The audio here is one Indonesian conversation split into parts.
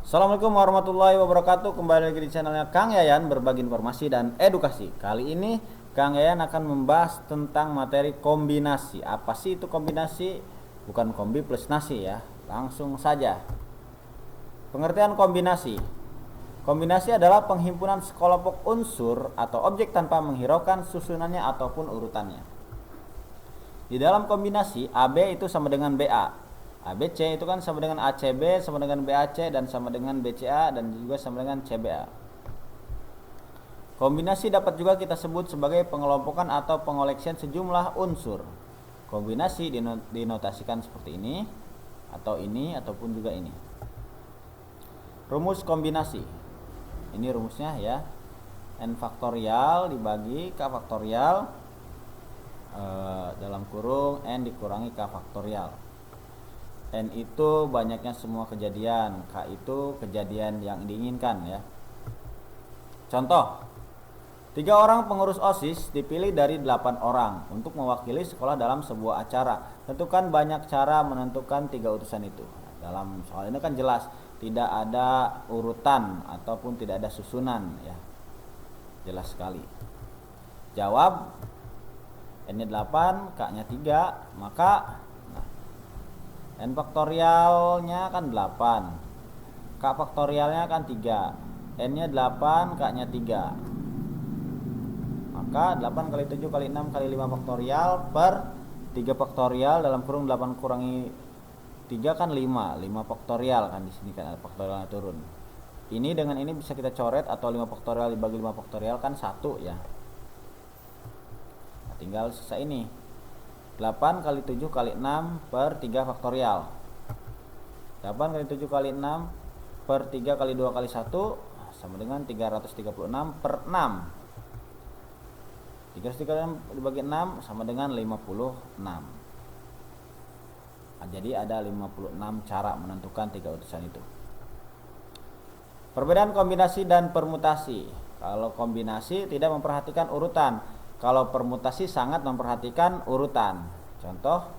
Assalamualaikum warahmatullahi wabarakatuh. Kembali lagi di channelnya Kang Yayan, berbagi informasi dan edukasi. Kali ini Kang Yayan akan membahas tentang materi kombinasi. Apa sih itu kombinasi? Bukan kombi plus nasi ya. Langsung saja. Pengertian kombinasi. Kombinasi adalah penghimpunan sekelompok unsur atau objek tanpa menghiraukan susunannya ataupun urutannya. Di dalam kombinasi AB itu sama dengan BA. ABC itu kan sama dengan ACB, sama dengan BAC, dan sama dengan BCA, dan juga sama dengan CBA. Kombinasi dapat juga kita sebut sebagai pengelompokan atau pengoleksian sejumlah unsur. Kombinasi dinotasikan seperti ini, atau ini, ataupun juga ini. Rumus kombinasi. Ini rumusnya ya. N faktorial dibagi K faktorial dalam kurung N dikurangi K faktorial. N itu banyaknya semua kejadian, K itu kejadian yang diinginkan ya. Contoh, 3 orang pengurus OSIS dipilih dari 8 orang untuk mewakili sekolah dalam sebuah acara. Tentukan banyak cara menentukan 3 utusan itu. Dalam soal ini kan jelas tidak ada urutan ataupun tidak ada susunan ya. Jelas sekali. Jawab, N-nya 8, K-nya 3, maka N faktorialnya kan 8, K faktorialnya kan 3, N-nya 8, K-nya 3, maka 8 kali 7 kali 6 kali 5 faktorial per 3 faktorial dalam kurung 8 kurangi 3 kan 5 faktorial kan, di sini kan ada faktorialnya turun. Ini dengan ini bisa kita coret, atau 5 faktorial dibagi 5 faktorial kan 1 ya. Nah, tinggal sisa ini 8 kali 7 kali 6 per 3 faktorial. 8 kali 7 kali 6 per 3 kali 2 kali 1 sama dengan 336 per 6. 336 dibagi 6 sama dengan 56. Nah, jadi ada 56 cara menentukan 3 utusan itu. Perbedaan kombinasi dan permutasi. Kalau kombinasi tidak memperhatikan urutan, kalau permutasi sangat memperhatikan urutan. Contoh,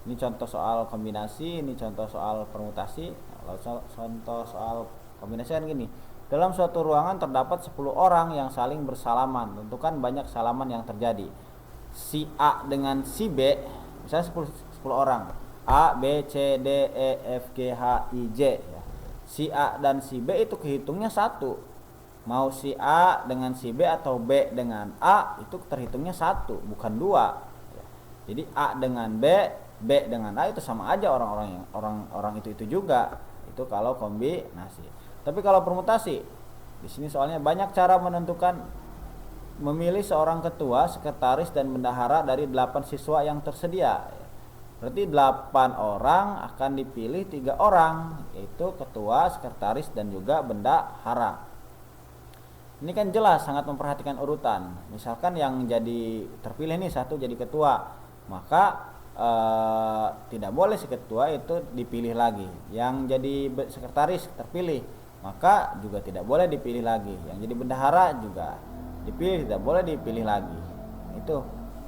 ini contoh soal kombinasi, ini contoh soal permutasi. Kalau contoh soal kombinasi kan gini. Dalam suatu ruangan terdapat 10 orang yang saling bersalaman. Tentukan banyak salaman yang terjadi. Si A dengan si B, misalnya 10 orang. A, B, C, D, E, F, G, H, I, J. Si A dan si B itu kehitungnya 1. Mau si A dengan si B atau B dengan A itu terhitungnya 1, bukan 2. Jadi A dengan B, B dengan A itu sama aja, orang itu juga. Itu kalau kombinasi. Tapi kalau permutasi, di sini soalnya banyak cara menentukan memilih seorang ketua, sekretaris dan bendahara dari 8 siswa yang tersedia. Berarti 8 orang akan dipilih 3 orang, yaitu ketua, sekretaris dan juga bendahara. Ini kan jelas sangat memperhatikan urutan. Misalkan yang jadi terpilih nih satu jadi ketua, maka tidak boleh si ketua itu dipilih lagi. Yang jadi sekretaris terpilih, maka juga tidak boleh dipilih lagi. Yang jadi bendahara juga dipilih, tidak boleh dipilih lagi. Itu.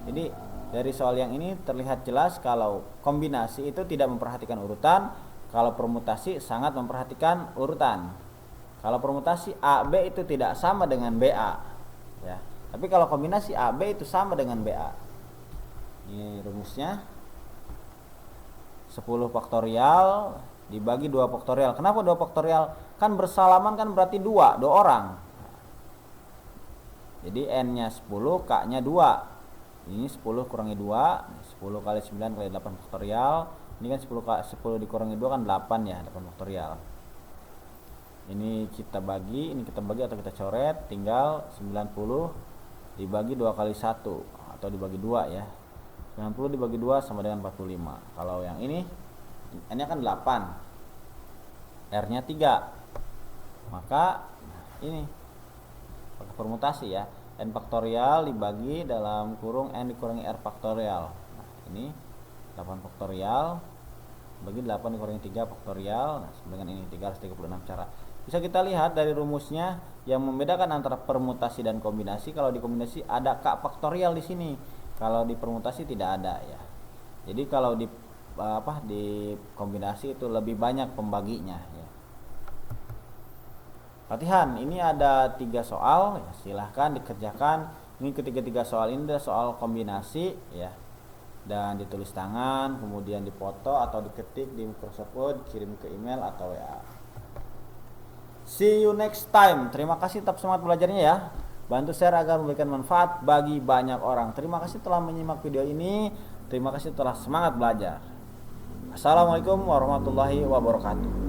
Jadi dari soal yang ini terlihat jelas kalau kombinasi itu tidak memperhatikan urutan, kalau permutasi sangat memperhatikan urutan. Kalau permutasi AB itu tidak sama dengan BA ya. Tapi kalau kombinasi AB itu sama dengan BA. Ini rumusnya 10 faktorial dibagi 2 faktorial. Kenapa 2 faktorial? Kan bersalaman kan berarti 2 orang. Jadi N-nya 10, K-nya 2. Ini 10 kurangi 2, 10 kali 9 kali 8 faktorial. Ini kan 10 dikurangi 2 kan 8 ya, 8 faktorial. Ini kita bagi atau kita coret, tinggal 90 dibagi 2 kali 1 atau dibagi 2 ya. 90 dibagi 2 sama dengan 45. Kalau yang ini N-nya kan 8, R-nya 3. Maka ini pakai permutasi ya. N faktorial dibagi dalam kurung N dikurangi R faktorial. Nah, ini 8 faktorial bagi 8 dikurangi 3 faktorial. Nah, dengan ini 336 cara. Bisa kita lihat dari rumusnya yang membedakan antara permutasi dan kombinasi. Kalau di kombinasi ada K faktorial di sini. Kalau di permutasi tidak ada ya. Jadi kalau di kombinasi itu lebih banyak pembaginya ya. Latihan, ini ada 3 soal, ya, silahkan dikerjakan. Ini ketiga soal ini adalah soal kombinasi, ya, dan ditulis tangan, kemudian dipoto atau diketik di Microsoft Word, kirim ke email atau WA. See you next time. Terima kasih, tetap semangat belajarnya ya. Bantu share agar memberikan manfaat bagi banyak orang. Terima kasih telah menyimak video ini. Terima kasih telah semangat belajar. Assalamualaikum warahmatullahi wabarakatuh.